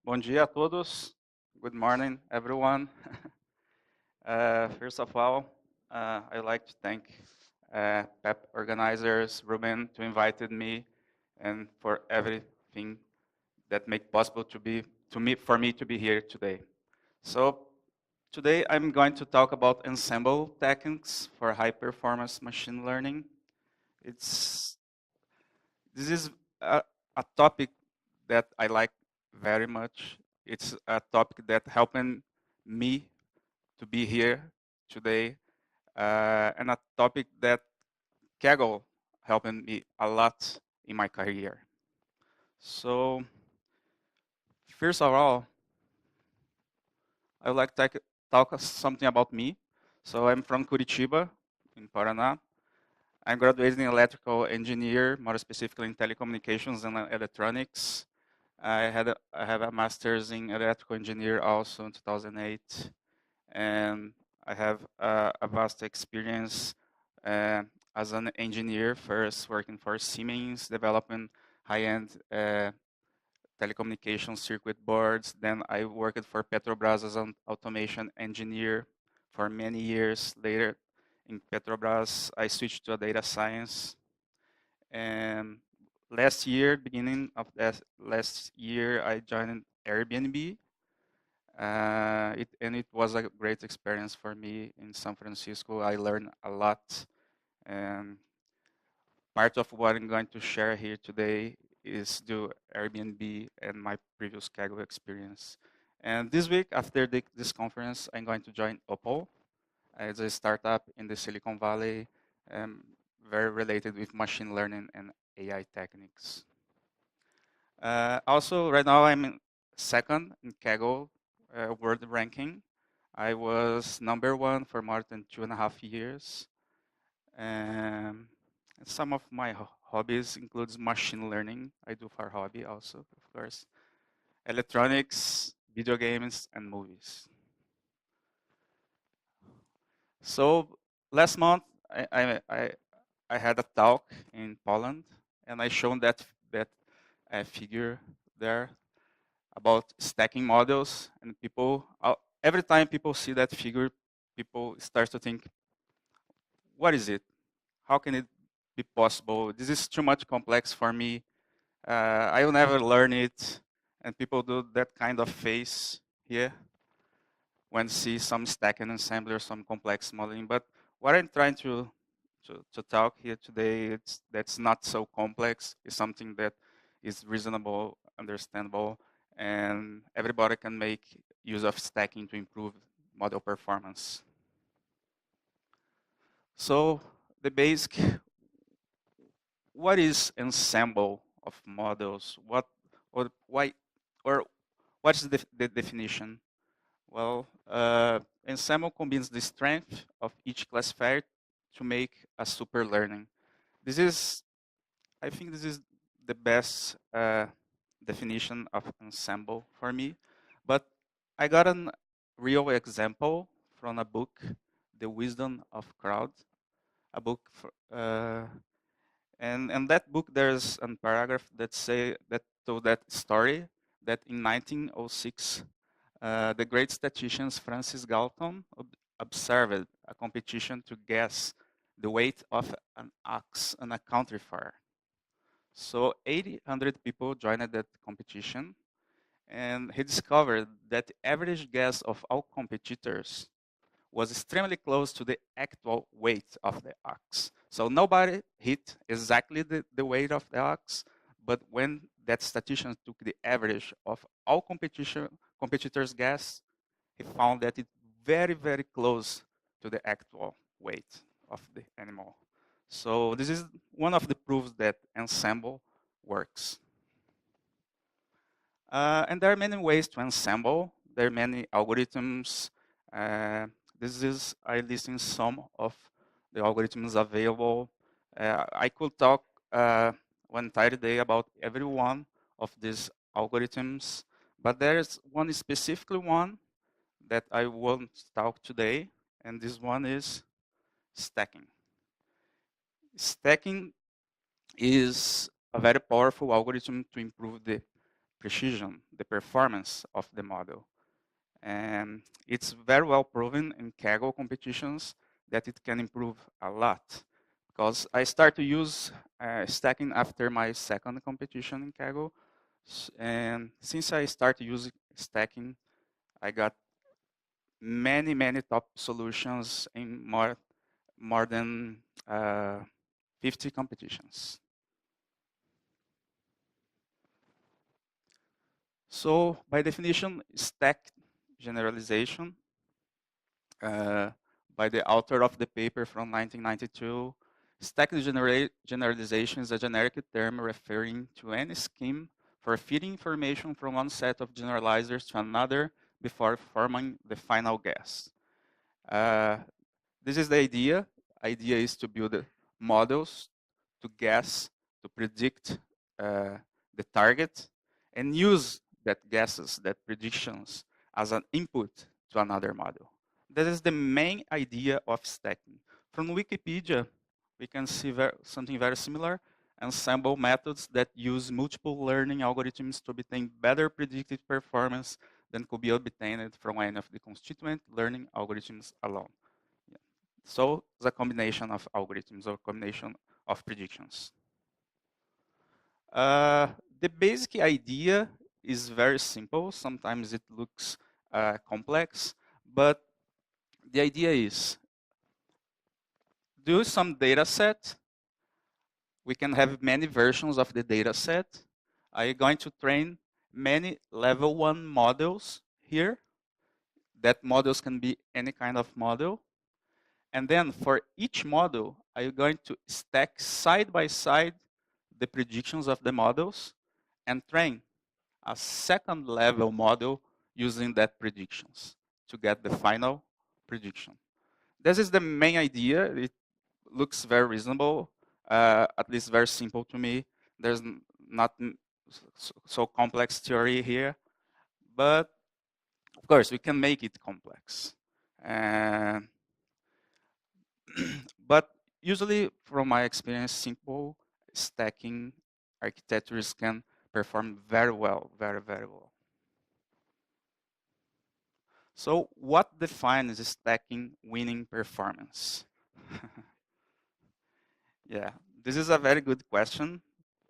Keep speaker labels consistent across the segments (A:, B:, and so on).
A: Bom dia a todos. Good morning, everyone. First of all, I'd like to thank PEP organizers, Ruben, to invited me, and for everything that make possible for me to be here today. So today I'm going to talk about Ensemble techniques for high performance machine learning. It's this is a topic that I like very much. It's a topic that helping me to be here today, and a topic that Kaggle helping me a lot in my career. So first of all, I would like to talk something about me. So I'm from Curitiba, in Paraná. I'm graduated in electrical engineer, more specifically in telecommunications and electronics. I have a master's in electrical engineer also in 2008, and I have a vast experience uh, as an engineer, first working for Siemens, developing high-end telecommunication circuit boards. Then I worked for Petrobras as an automation engineer for many years. Later in Petrobras, I switched to a data science. And last year, beginning of last year, I joined Airbnb. It was a great experience for me in San Francisco. I learned a lot, and part of what I'm going to share here today is the Airbnb and my previous Kaggle experience. And this week, after this conference, I'm going to join Oppo as a startup in the Silicon Valley, very related with machine learning and AI techniques. Also, right now I'm in second in Kaggle world ranking. I was number one for more than 2.5 years. Um, some of my hobbies includes machine learning. I do for hobby also, of course. Electronics, video games, and movies. So last month, I had a talk in Poland, and I shown that figure there about stacking models, and people every time people see that figure, people start to think, what is it? How can it be possible? This is too much complex for me. I will never learn it. And people do that kind of face here when see some stacking ensemble or some complex modeling. But what I'm trying to talk here today, that's not so complex. It's something that is reasonable, understandable, and everybody can make use of stacking to improve model performance. So the basic, what is ensemble of models? Or why, or what's the definition? Well, ensemble combines the strength of each classifier to make a super learning. This is, I think this is the best definition of ensemble for me. But I got a real example from a book, The Wisdom of Crowd, a book for, and in that book there's a paragraph that say that told that story that in 1906 the great statistician Francis Galton observed a competition to guess the weight of an ox on a country fair. So 800 people joined that competition, and he discovered that the average guess of all competitors was extremely close to the actual weight of the ox. So nobody hit exactly the weight of the ox, but when that statistician took the average of all competitors' guess, he found that it's very, very close to the actual weight of the animal. So this is one of the proofs that ensemble works. And there are many ways to ensemble. There are many algorithms. Uh, this is I listing some of the algorithms available. I could talk one entire day about every one of these algorithms, but there's one specifically one that I won't talk today, and this one is stacking. Stacking is a very powerful algorithm to improve the precision, the performance of the model. And it's very well proven in Kaggle competitions that it can improve a lot. Because I start to use stacking after my second competition in Kaggle. And since I started using stacking, I got many top solutions in more than 50 competitions. So by definition, stack generalization, by the author of the paper from 1992, stack generalization is a generic term referring to any scheme for feeding information from one set of generalizers to another before forming the final guess. Uh, this is the idea. Idea is to build models to guess, to predict the target, and use that guesses, that predictions, as an input to another model. That is the main idea of stacking. From Wikipedia, we can see something very similar, ensemble methods that use multiple learning algorithms to obtain better predictive performance than could be obtained from any of the constituent learning algorithms alone. Yeah. So it's a combination of algorithms or combination of predictions. Uh, the basic idea is very simple. Sometimes it looks complex, but the idea is do some data set. We can have many versions of the data set. I'm going to train many level 1 models here. That models can be any kind of model. And then for each model, I'm going to stack side by side the predictions of the models and train a second level model using that predictions to get the final prediction. This is the main idea. It looks very reasonable, at least very simple to me. There's not so complex theory here, but of course we can make it complex. But usually, from my experience, simple stacking architectures can perform very well, very well. So what defines stacking winning performance? Yeah, this is a very good question.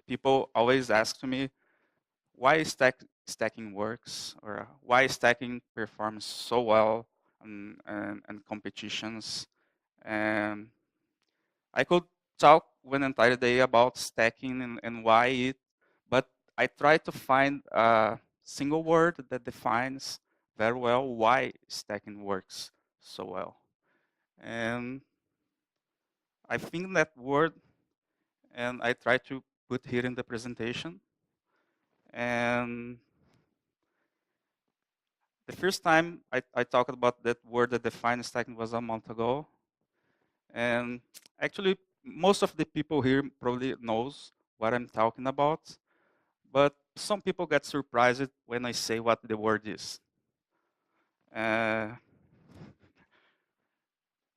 A: People always ask to me, why stacking works, or why stacking performs so well in competitions. And I could talk one entire day about stacking and why it, but I try to find a single word that defines very well why stacking works so well. And I think that word, and I try to put here in the presentation. And the first time I talked about that word that defines stacking was a month ago. And actually, most of the people here probably knows what I'm talking about. But some people get surprised when I say what the word is. The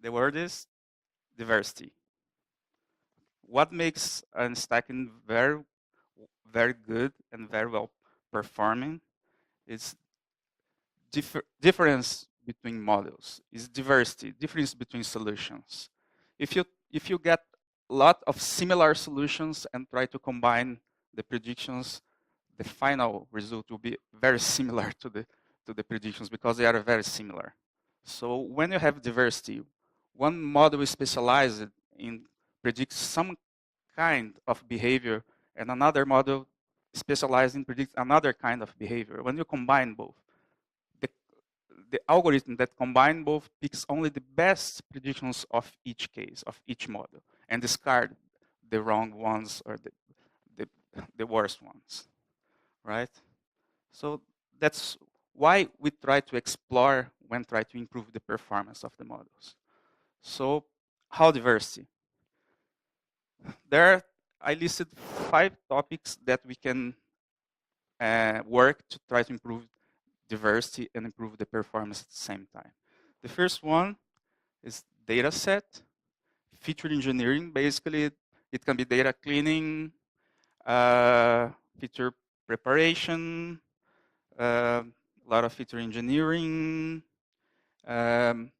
A: word is diversity. What makes stacking very good and very well performing is difference between models, is diversity, difference between solutions. If you get a lot of similar solutions and try to combine the predictions, the final result will be very similar to the predictions because they are very similar. So when you have diversity, one model is specialized in predict some kind of behavior, and another model specialized in predict another kind of behavior. When you combine both, the, the algorithm that combine both picks only the best predictions of each case, of each model, and discard the wrong ones or the worst ones, right? So that's why we try to explore when try to improve the performance of the models. So how diversity? There, I listed 5 topics that we can work to try to improve diversity and improve the performance at the same time. The first one is dataset, feature engineering. Basically, it can be data cleaning, feature preparation, a lot of feature engineering, um,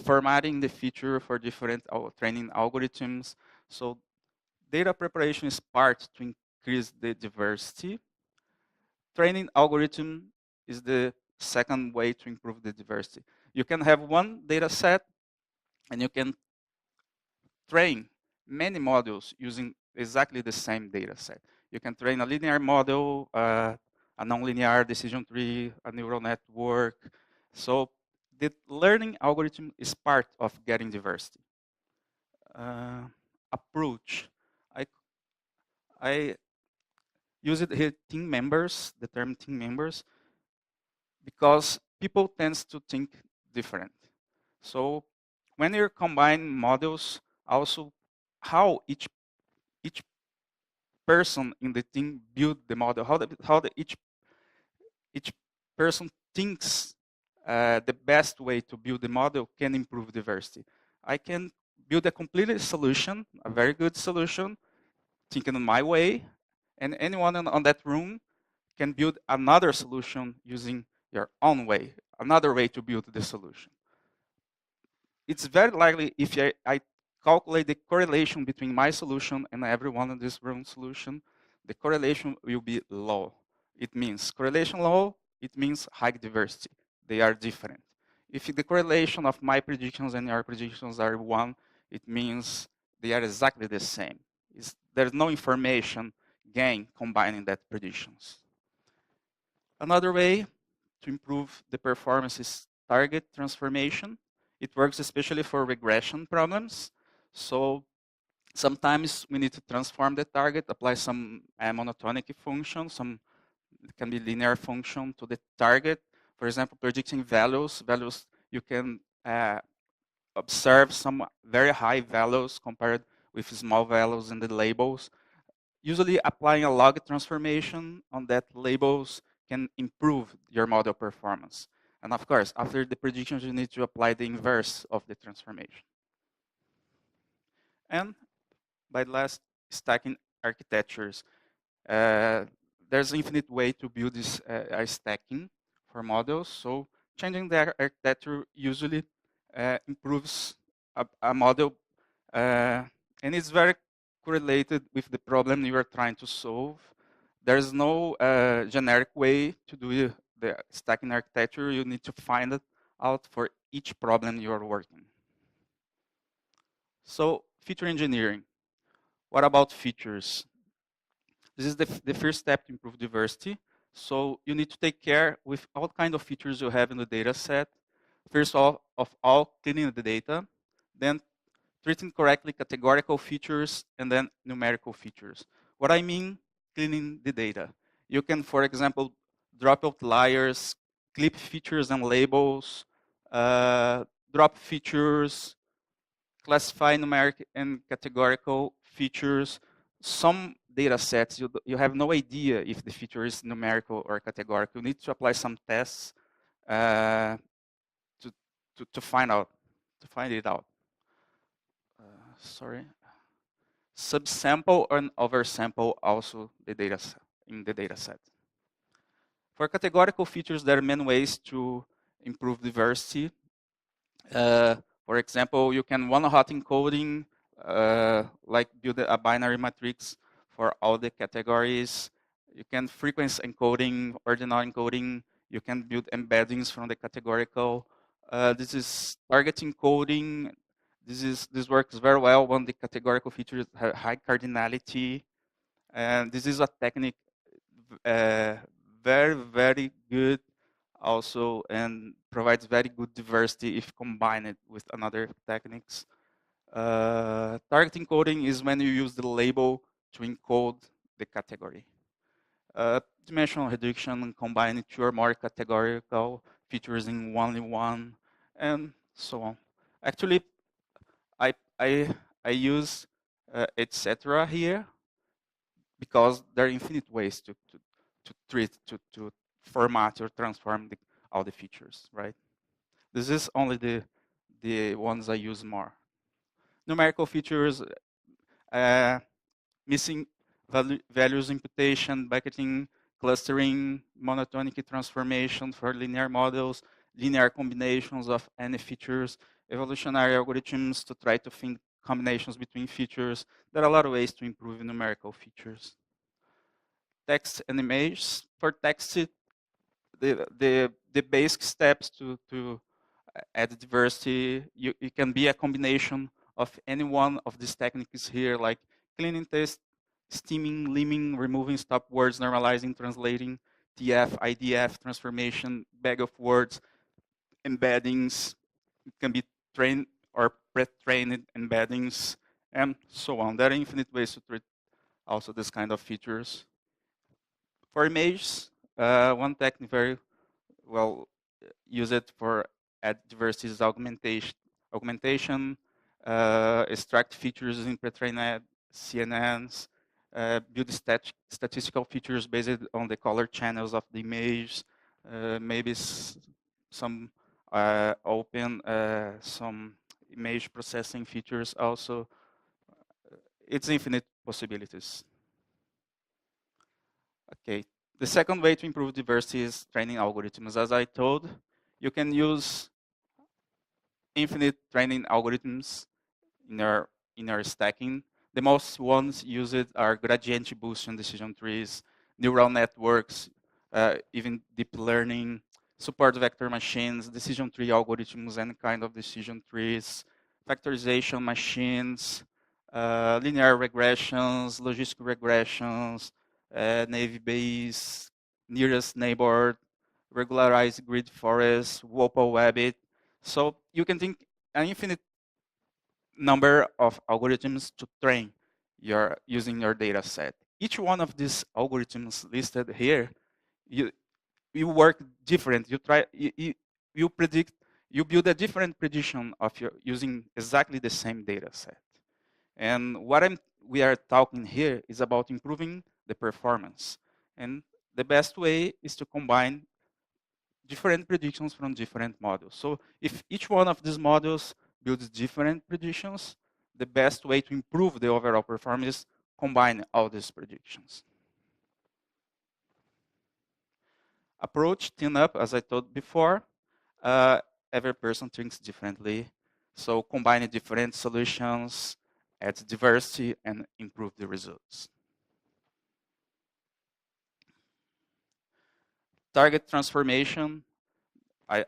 A: formatting the feature for different training algorithms. So data preparation is part to increase the diversity. Training algorithm is the second way to improve the diversity. You can have one data set and you can train many models using exactly the same data set. You can train a linear model, a nonlinear decision tree, a neural network. So the learning algorithm is part of getting diversity. Approach. I, I use it here, team members, the term team members, because people tends to think different. So when you combine models, also how each person in the team build the model, each person thinks the best way to build the model can improve diversity. I can build a completely solution, a very good solution, thinking in my way, and anyone on that room can build another solution using your own way, another way to build the solution. It's very likely if I calculate the correlation between my solution and everyone in this room solution, the correlation will be low. It means correlation low, it means high diversity. They are different. If the correlation of my predictions and your predictions are 1, it means they are exactly the same. There's no information gain combining that predictions. Another way to improve the performance is target transformation. It works especially for regression problems. So sometimes we need to transform the target, apply some monotonic function, it can be linear function to the target. For example, predicting values. You can observe some very high values compared with small values in the labels. Usually applying a log transformation on that labels can improve your model performance. And of course, after the predictions, you need to apply the inverse of the transformation. And by last, stacking architectures. Uh, there's an infinite way to build this stacking for models. So changing the architecture usually improves a model, and it's very correlated with the problem you are trying to solve. There's no generic way to do the stacking architecture. You need to find it out for each problem you are working. So feature engineering. What about features? This is the first step to improve diversity. So you need to take care with all kind of features you have in the data set. First of all, cleaning the data, then treating correctly categorical features, and then numerical features. What I mean, cleaning the data. You can, for example, drop outliers, clip features and labels, drop features, classify numeric and categorical features. Some data sets, you have no idea if the feature is numerical or categorical. You need to apply some tests uh, to find it out. Sorry. Subsample and oversample also the data set, in the data set. For categorical features, there are many ways to improve diversity. Uh, for example, you can one-hot encoding, like build a binary matrix for all the categories. You can frequency encoding, ordinal encoding. You can build embeddings from the categorical. This is target encoding. This works very well when the categorical features have high cardinality. And this is a technique very, very good also, and provides very good diversity if combined with another techniques. Target encoding is when you use the label to encode the category. Dimensional reduction and combining two or more categorical features in only one, and so on. Actually, I I I use etc. here because there are infinite ways to treat, to format or transform all the features, right? This is only the ones I use more. Numerical features, missing values imputation, bucketing, clustering, monotonic transformation for linear models, linear combinations of any features, evolutionary algorithms to try to think combinations between features. There are a lot of ways to improve numerical features. Text and images. For text, the basic steps to add diversity, it can be a combination of any one of these techniques here, like cleaning text, steaming, limbing, removing stop words, normalizing, translating, TF, IDF, transformation, bag of words, embeddings. It can be trained or pre-trained embeddings, and so on. There are infinite ways to treat also this kind of features. For images, one technique very well use it for add diversity is augmentation, extract features in pre-trained CNNs, build statistical features based on the color channels of the image, maybe some open some image processing features also. It's infinite possibilities. Okay, the second way to improve diversity is training algorithms. As I told, you can use infinite training algorithms in our stacking. The most ones used are gradient boosting decision trees, neural networks, even deep learning, support vector machines, decision tree algorithms, any kind of decision trees, factorization machines, linear regressions, logistic regressions, naive Bayes, nearest neighbor, regularized grid forest, Wolper Wabbit. So you can think an infinite number of algorithms to train using your data set. Each one of these algorithms listed here, you work different. You predict, you build a different prediction of your using exactly the same data set. And what we are talking here is about improving the performance. And the best way is to combine different predictions from different models. So if each one of these models builds different predictions, the best way to improve the overall performance is combine all these predictions. Approach, tune up, as I told before, every person thinks differently. So combine different solutions, add diversity, and improve the results. Target transformation, I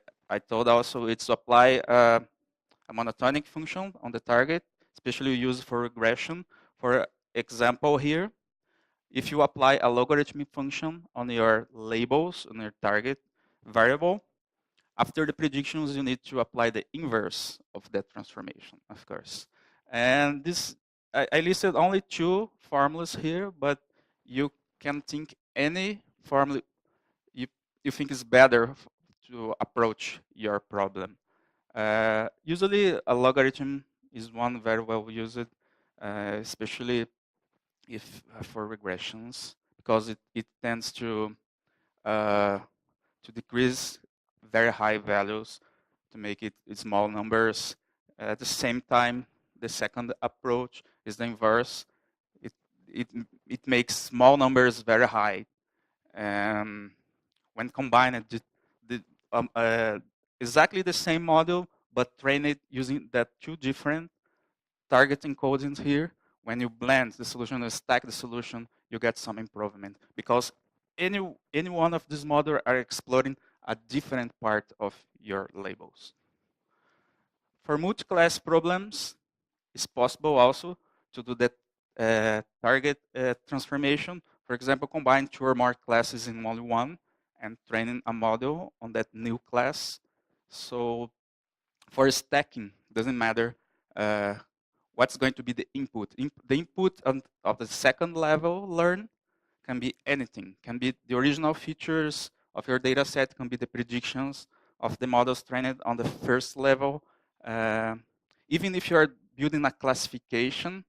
A: told also it's to apply a monotonic function on the target, especially used for regression. For example here, if you apply a logarithmic function on your labels, on your target variable, after the predictions, you need to apply the inverse of that transformation, of course. And this, I listed only two formulas here, but you can think any formula you think is better to approach your problem. Usually, a logarithm is one very well used, especially if for regressions, because it tends to decrease very high values to make it small numbers. At the same time, the second approach is the inverse. It it it makes small numbers very high. When combined, the exactly the same model, but train it using that two different target encodings here. When you blend the solution and stack the solution, you get some improvement because any one of these models are exploring a different part of your labels. For multi-class problems, it's possible also to do that target transformation. For example, combine two or more classes in only one and training a model on that new class. So for stacking, doesn't matter what's going to be the input. The input of the second level learn can be anything. Can be the original features of your data set, can be the predictions of the models trained on the first level. Uh, Even if you're building a classification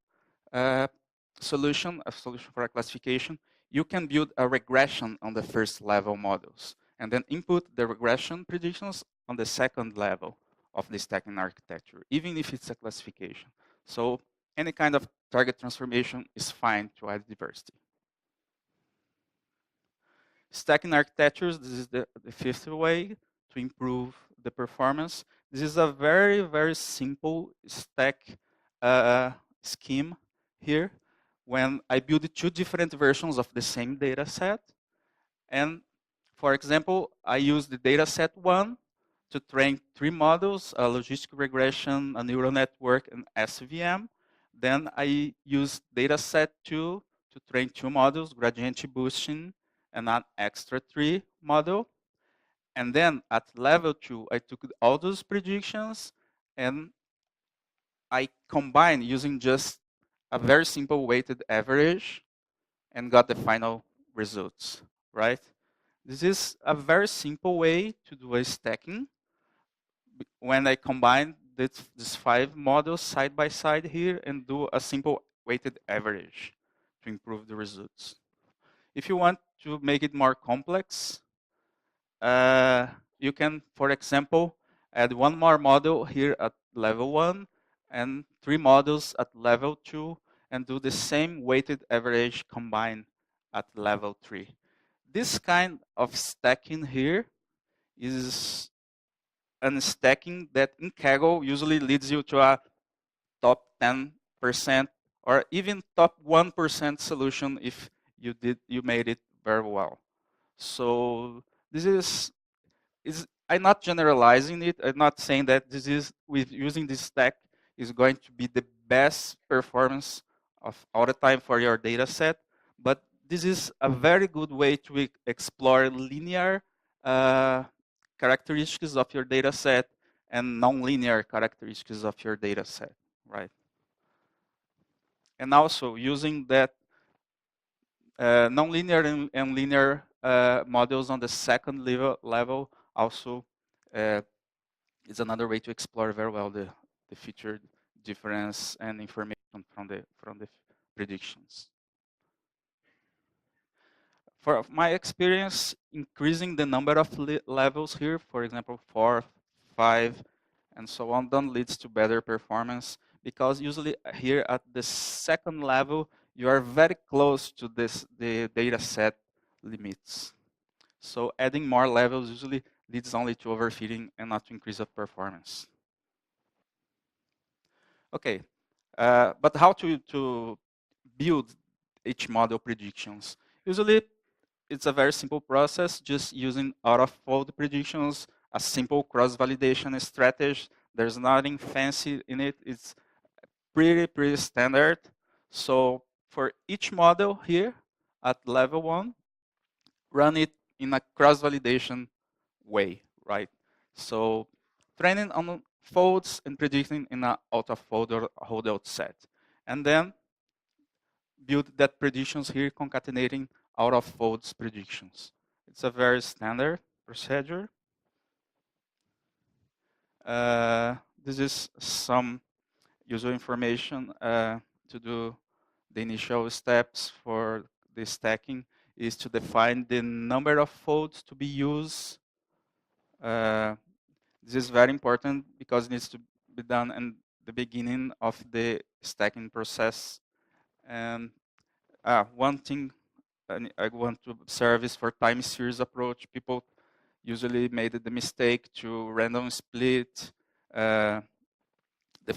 A: solution, a solution for a classification, you can build a regression on the first level models and then input the regression predictions on the second level of the stacking architecture, even if it's a classification. So any kind of target transformation is fine to add diversity. Stacking architectures, this is the fifth way to improve the performance. This is a very, very simple stack scheme here. When I build two different versions of the same data set, and for example, I use the dataset 1 to train 3 models, a logistic regression, a neural network, and SVM. Then I use dataset 2 to train 2 models, gradient boosting, and an extra 3 model. And then at level 2, I took all those predictions and I combined using just a very simple weighted average and got the final results, right? This is a very simple way to do a stacking. When I combine these 5 models side by side here and do a simple weighted average to improve the results. If you want to make it more complex, you can, for example, add 1 more model here at level 1 and 3 models at level 2 and do the same weighted average combined at level 3. This kind of stacking here is an stacking that in Kaggle usually leads you to a top 10% or even top 1% solution if you made it very well. So this is I'm not generalizing it. I'm not saying that this is with using this stack is going to be the best performance of all the time for your data set, but this is a very good way to explore linear characteristics of your data set and nonlinear characteristics of your data set, right? And also using that nonlinear and linear models on the second level also is another way to explore very well the feature difference and information from the predictions. For my experience, increasing the number of levels here, for example, 4, 5, and so on, then leads to better performance because usually here at the second level, you are very close to the data set limits. So adding more levels usually leads only to overfitting and not to increase of performance. Okay, but how to build each model predictions? Usually, it's a very simple process, just using out-of-fold predictions, a simple cross-validation strategy. There's nothing fancy in it. It's pretty standard. So for each model here at level 1, run it in a cross-validation way, right? So training on folds and predicting in an out-of-fold or holdout set. And then build that predictions here, concatenating out-of-folds predictions. It's a very standard procedure. This is some user information to do the initial steps for the stacking is to define the number of folds to be used. This is very important because it needs to be done in the beginning of the stacking process. And one thing I want to observe is for time series approach, people usually made the mistake to random split the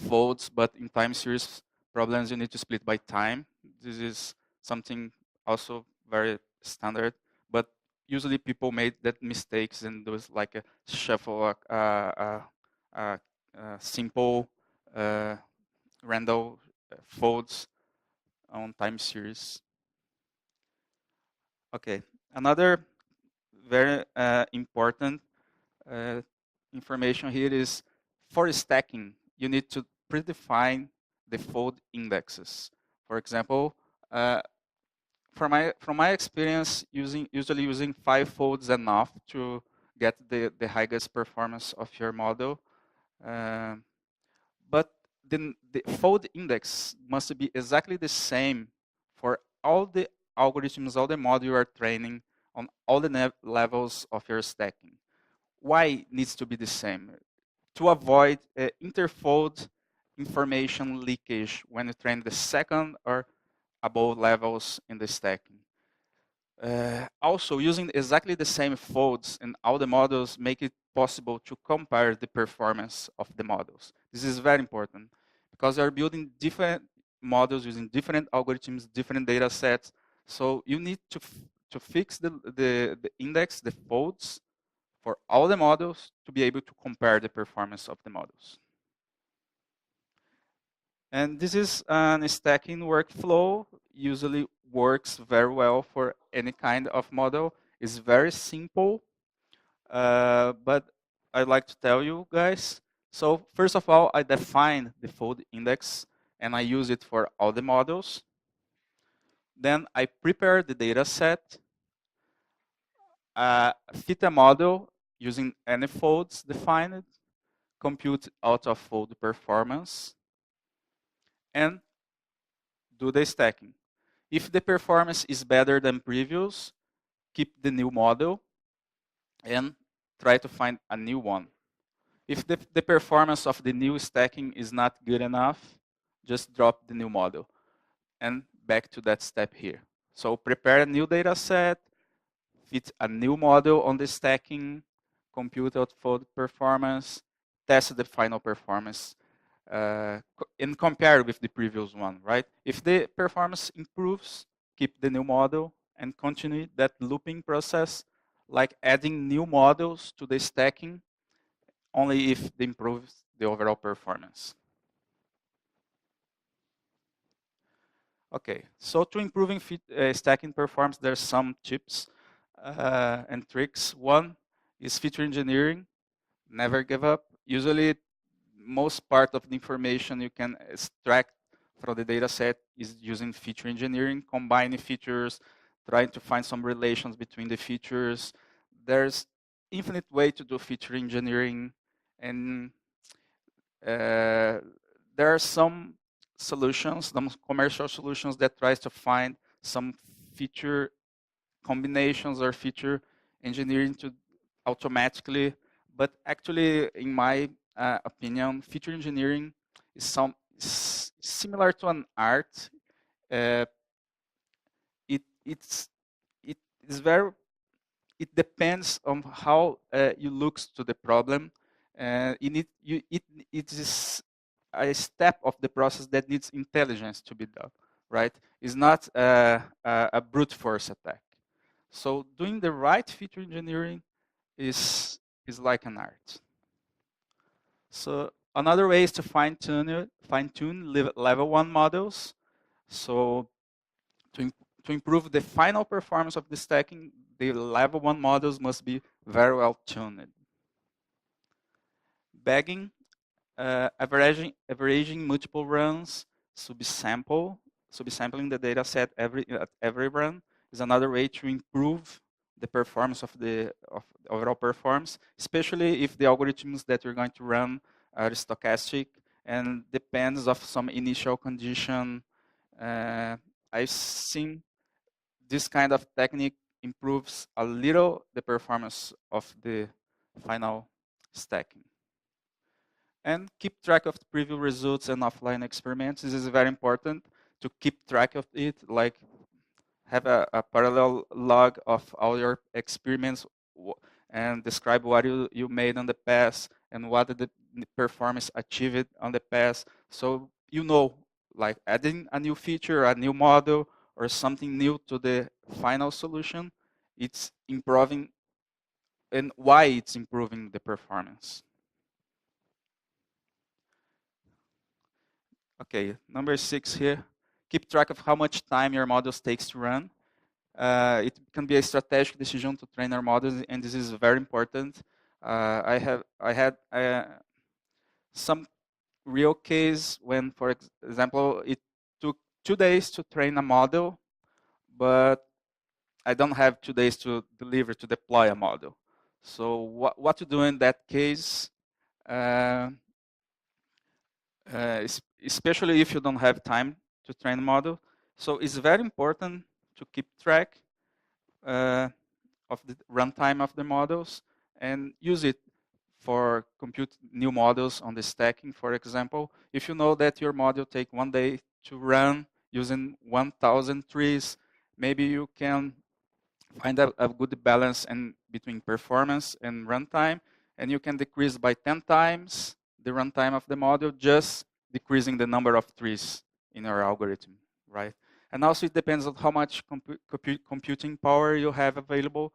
A: folds, but in time series problems, you need to split by time. This is something also very standard, but usually people made that mistakes and there was like a shuffle, simple random folds on time series. Okay, another very important information here is for stacking, you need to predefine the fold indexes. For example, from my experience, usually using 5 folds enough to get the highest performance of your model. But then the fold index must be exactly the same for all the algorithms, all the model you are training on all the levels of your stacking. Why it needs to be the same? To avoid interfold information leakage when you train the second or above levels in the stacking. Also, using exactly the same folds in all the models make it possible to compare the performance of the models. This is very important because you are building different models using different algorithms, different data sets. So you need to fix the index, the folds for all the models to be able to compare the performance of the models. And this is an stacking workflow, usually works very well for any kind of model. It's very simple, but I'd like to tell you guys. So first of all, I define the fold index and I use it for all the models. Then I prepare the data set, fit a model using any folds defined, compute out of fold performance, and do the stacking. If the performance is better than previous, keep the new model and try to find a new one. If the performance of the new stacking is not good enough, just drop the new model and back to that step here. So prepare a new data set, fit a new model on the stacking, compute output performance, test the final performance, and compare with the previous one, right? If the performance improves, keep the new model and continue that looping process, like adding new models to the stacking, only if it improves the overall performance. Okay, so to improving stacking performance, there's some tips and tricks. One is feature engineering. Never give up. Usually, most part of the information you can extract from the data set is using feature engineering, combining features, trying to find some relations between the features. There's infinite way to do feature engineering, and there are some solutions, some commercial solutions that tries to find some feature combinations or feature engineering to automatically, but actually, in my opinion, feature engineering is similar to an art. Uh, it's it is very it depends on how you look to the problem. It is a step of the process that needs intelligence to be done, right? It's not a brute force attack. So doing the right feature engineering is like an art. So another way is to fine-tune level 1 models. So to improve the final performance of the stacking, the level 1 models must be very well tuned. Bagging, averaging multiple runs, subsampling the data set at every run is another way to improve the performance of the overall performance, especially if the algorithms that you're going to run are stochastic and depends of some initial condition. I've seen this kind of technique improves a little the performance of the final stacking. And keep track of the preview results and offline experiments. This is very important to keep track of it, like have a parallel log of all your experiments and describe what you made on the past and what the performance achieved on the past. So you know, like adding a new feature, a new model, or something new to the final solution, it's improving and why it's improving the performance. Okay, number 6 here. Keep track of how much time your models takes to run. It can be a strategic decision to train our models, and this is very important. I had some real case when, for example, it took 2 days to train a model, but I don't have 2 days to deploy a model. So what to do in that case? Uh, Especially if you don't have time to train a model. So it's very important to keep track of the runtime of the models and use it for compute new models on the stacking, for example, if you know that your model take 1 day to run using 1,000 trees, maybe you can find a good balance between performance and runtime, and you can decrease by 10 times the runtime of the model, just decreasing the number of trees in your algorithm, right? And also it depends on how much computing power you have available.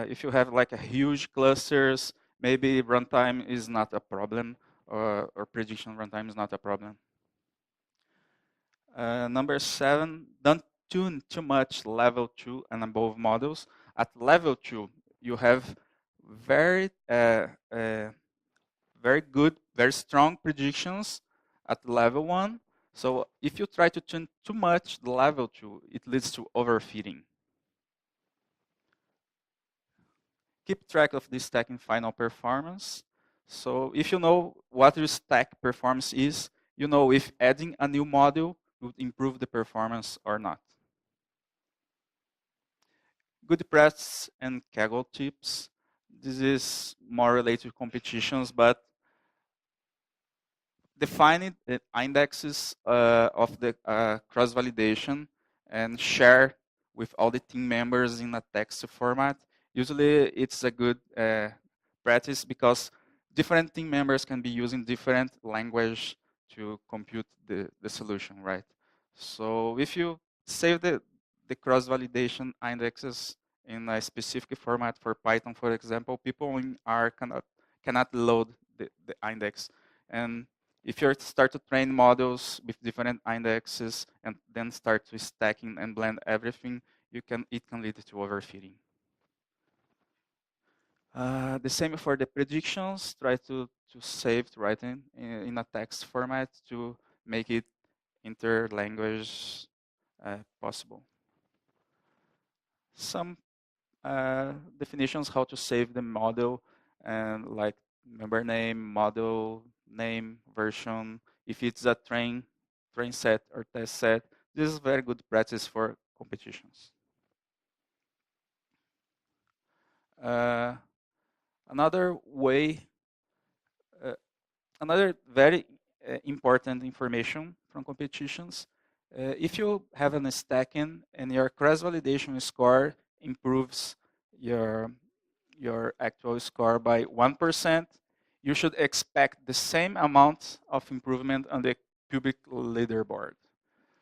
A: If you have like a huge clusters, maybe runtime is not a problem, or prediction runtime is not a problem. Number 7, don't tune too much level 2 and above models. At level 2, you have very, very good, very strong predictions at level 1. So if you try to tune too much the level 2, it leads to overfitting. Keep track of the stacking final performance. So if you know what your stack performance is, you know if adding a new model would improve the performance or not. Good practice and Kaggle tips. This is more related to competitions, but defining the indexes of the cross-validation and share with all the team members in a text format. Usually it's a good practice because different team members can be using different language to compute the solution, right? So if you save the cross-validation indexes in a specific format for Python, for example, people in R cannot load the index. And if you start to train models with different indexes and then start to stacking and blend everything, it can lead to overfitting. The same for the predictions. Try to save it right in a text format to make it inter-language possible. Some definitions how to save the model, and like member name, model name, version, if it's a train set or test set. This is very good practice for competitions. Another way, another very important information from competitions, if you have a stacking and your cross-validation score improves your actual score by 1%, you should expect the same amount of improvement on the public leaderboard.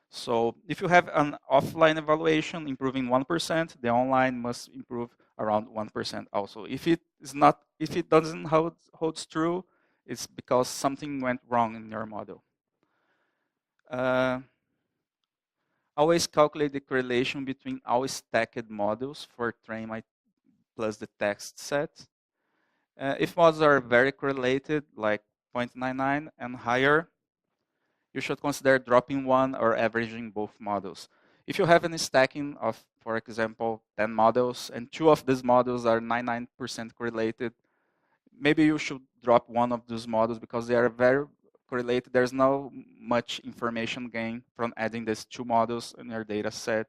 A: So if you have an offline evaluation improving 1%, the online must improve around 1% also. If it doesn't holds true, it's because something went wrong in your model. Always calculate the correlation between all stacked models for train plus the text set. If models are very correlated, like 0.99 and higher, you should consider dropping one or averaging both models. If you have any stacking of, for example, 10 models, and 2 of these models are 99% correlated, maybe you should drop one of those models because they are very correlated. There's no much information gain from adding these 2 models in your data set.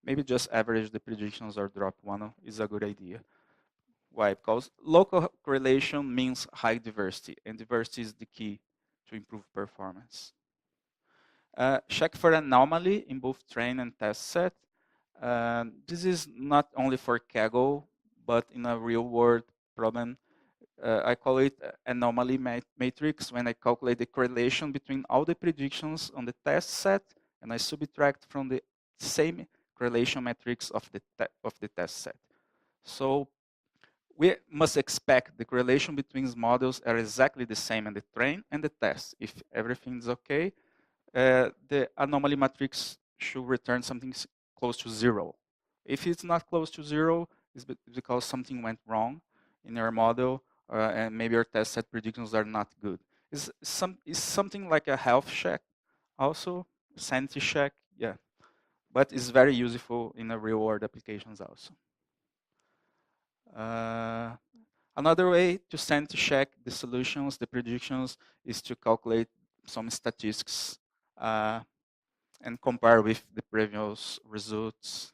A: Maybe just average the predictions or drop one is a good idea. Why? Because local correlation means high diversity, and diversity is the key to improve performance. Check for anomaly in both train and test set. This is not only for Kaggle, but in a real-world problem. I call it anomaly matrix when I calculate the correlation between all the predictions on the test set, and I subtract from the same correlation matrix of the test set. So we must expect the correlation between models are exactly the same in the train and the test. If everything is okay, the anomaly matrix should return something close to 0. If it's not close to 0, it's because something went wrong in your model, and maybe your test set predictions are not good. It's something like a health check, also sanity check, yeah. But it's very useful in the real-world applications also. Another way to sanity check the solutions, the predictions, is to calculate some statistics and compare with the previous results.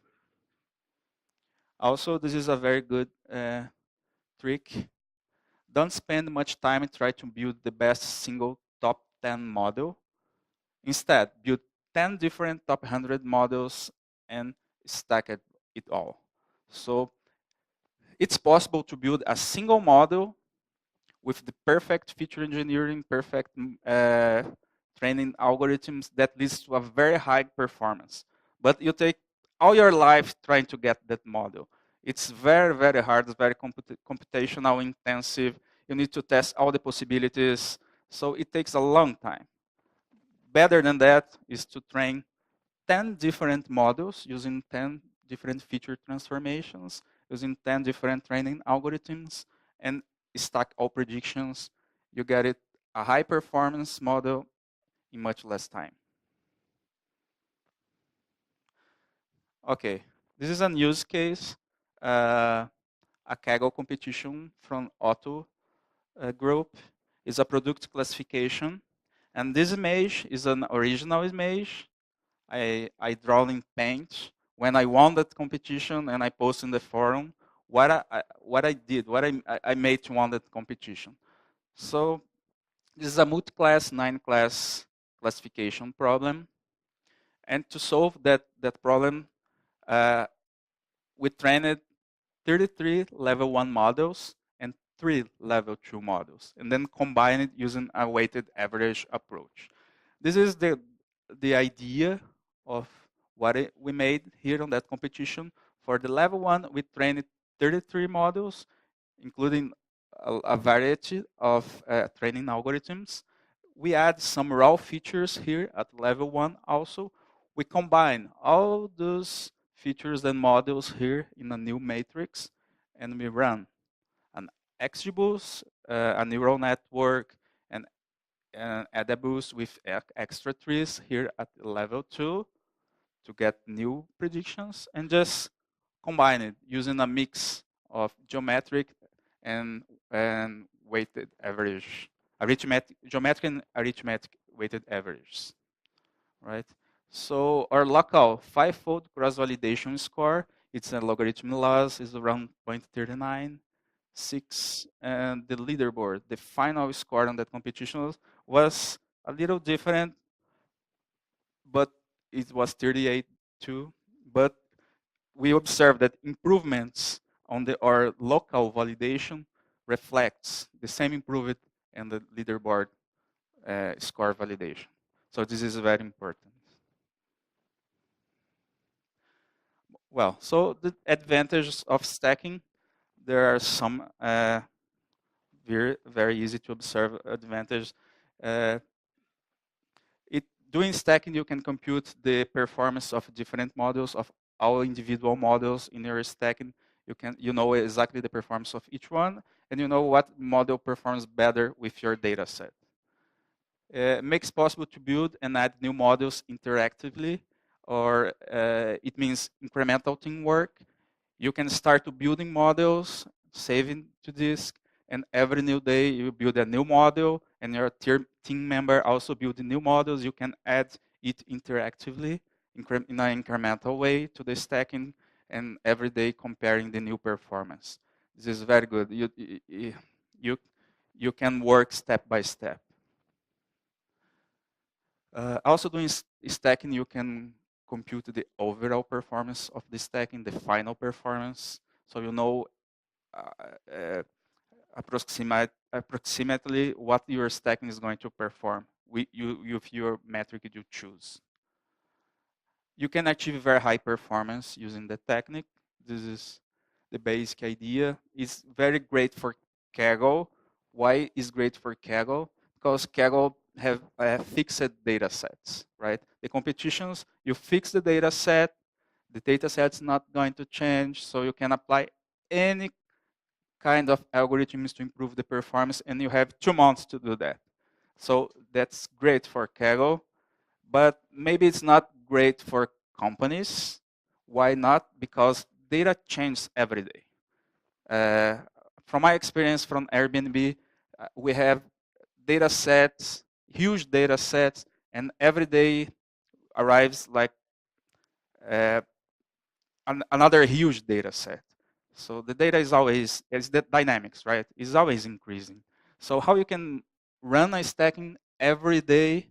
A: Also, this is a very good trick. Don't spend much time trying to build the best single top 10 model. Instead, build 10 different top 100 models and stack it all. So it's possible to build a single model with the perfect feature engineering, perfect training algorithms that leads to a very high performance. But you take all your life trying to get that model. It's very, very hard. It's very computational intensive. You need to test all the possibilities. So it takes a long time. Better than that is to train 10 different models using 10 different feature transformations, using 10 different training algorithms, and stack all predictions. You get it a high performance model in much less time. Okay, this is a use case, a Kaggle competition from Otto group. Is a product classification. And this image is an original image I draw in Paint. When I won that competition and I posted in the forum what I did, what I made to win that competition. So this is a multi-class, 9-class classification problem. And to solve that problem, we trained 33 level 1 models and 3 level 2 models, and then combine it using a weighted average approach. This is the idea of what we made here on that competition. For the level 1, we trained 33 models, including a variety of training algorithms. We add some raw features here at level 1 also. We combine all those features and models here in a new matrix, and we run an XGBoost, a neural network, and add a boost with extra trees here at level 2 to get new predictions, and just combine it using a mix of geometric and weighted average, geometric and arithmetic weighted averages, right? So our local 5-fold cross-validation score, it's a logarithm loss, is around 0.396, and the leaderboard, the final score on that competition was a little different, but it was 38 too. But we observed that improvements on our local validation reflects the same improvement in the leaderboard score validation. So this is very important. Well, so the advantages of stacking, there are some very easy to observe advantages. Uh, Doing stacking, you can compute the performance of different models, of all individual models in your stacking. You know exactly the performance of each one, and you know what model performs better with your data set. It makes possible to build and add new models interactively, or it means incremental teamwork. You can start to building models, saving to disk, and every new day you build a new model, and your team member also build new models. You can add it interactively in an incremental way to the stacking, and every day comparing the new performance. This is very good. You can work step by step. Also doing stacking, you can compute the overall performance of the stacking, the final performance. So you know approximately what your stacking is going to perform with your metric you choose. You can achieve very high performance using the technique. This is the basic idea. It's very great for Kaggle. Why is great for Kaggle? Because Kaggle have fixed data sets, right? The competitions, you fix the data set, the data set's not going to change, so you can apply any kind of algorithms to improve the performance, and you have 2 months to do that. So that's great for Kaggle, but maybe it's not great for companies. Why not? Because data changes every day. From my experience from Airbnb, we have data sets, huge data sets, and every day arrives like another huge data set. So the data is always, it's the dynamics, right? It's always increasing. So how you can run a stacking every day,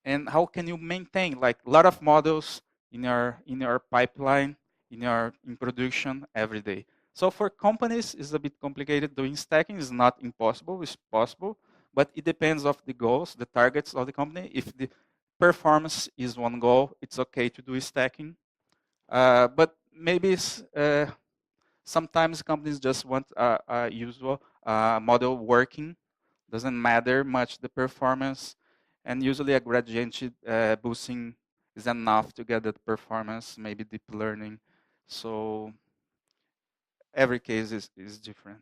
A: and how can you maintain like a lot of models in your pipeline, in production every day? So for companies, it's a bit complicated. Doing stacking is not impossible; it's possible, but it depends of the goals, the targets of the company. If the performance is one goal, it's okay to do stacking. But maybe sometimes companies just want a usual model working. Doesn't matter much the performance, and usually a gradient boosting is enough to get that performance. Maybe deep learning. So every case is different.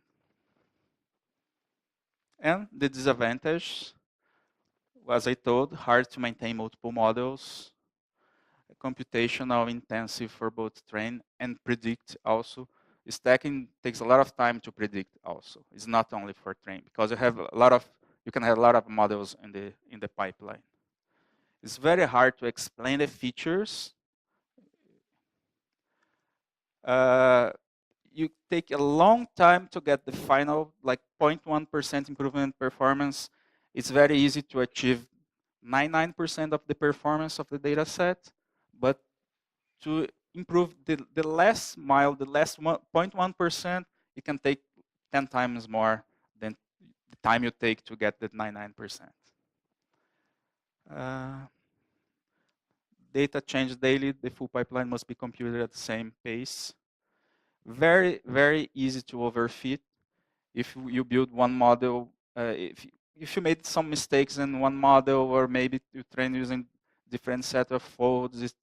A: And the disadvantage, as I told, hard to maintain multiple models, computational intensive for both train and predict also. Stacking takes a lot of time to predict also. It's not only for train, because you can have a lot of models in the pipeline. It's very hard to explain the features. You take a long time to get the final like 0.1% improvement in performance. It's very easy to achieve 99% of the performance of the data set, but to improve the last mile, the last 0.1%, it can take 10 times more than the time you take to get the 99%. Data change daily, the full pipeline must be computed at the same pace. Very, very easy to overfit. If you build one model, if you made some mistakes in one model, or maybe you train using different set of folds,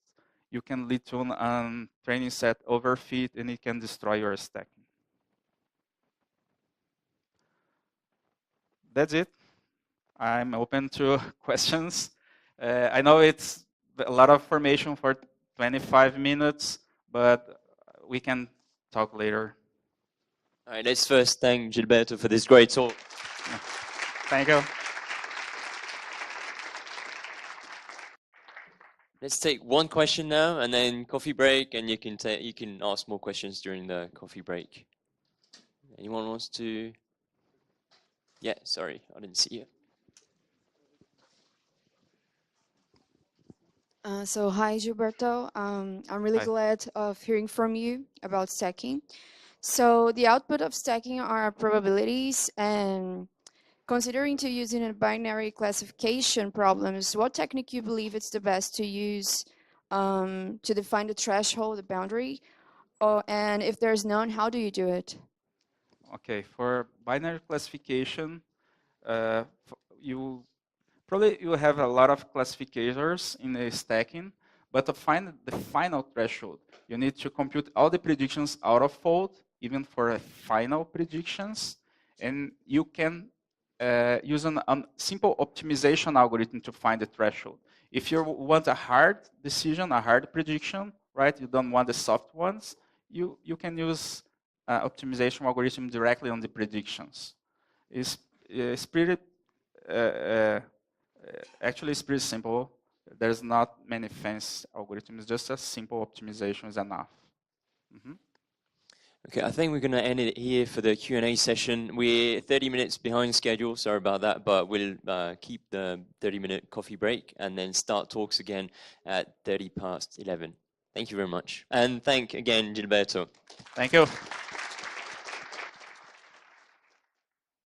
A: you can lead to a training set overfit, and it can destroy your stacking. That's it. I'm open to questions. I know it's a lot of information for 25 minutes, but we can talk later.
B: All right, let's first thank Gilberto for this great talk.
A: Thank you.
B: Let's take one question now, and then coffee break, and you can ask more questions during the coffee break. Anyone wants to? Yeah, sorry, I didn't see you.
C: So hi, Gilberto. I'm really glad of hearing from you about stacking. So the output of stacking are probabilities, and considering to using a binary classification problems, what technique you believe it's the best to use to define the threshold, the boundary? And if there's none, how do you do it?
A: Okay, for binary classification, you have a lot of classifiers in the stacking, but to find the final threshold, you need to compute all the predictions out of fold, even for final predictions, and you can use a simple optimization algorithm to find the threshold. If you want a hard decision, a hard prediction, right? You don't want the soft ones. You can use optimization algorithm directly on the predictions. It's pretty actually, it's pretty simple. There's not many fancy algorithms. Just a simple optimization is enough.
B: Okay, I think we're going to end it here for the Q&A session. We're 30 minutes behind schedule, sorry about that, but we'll keep the 30-minute coffee break and then start talks again at 30 past 11. Thank you very much. And thank again, Gilberto.
A: Thank you.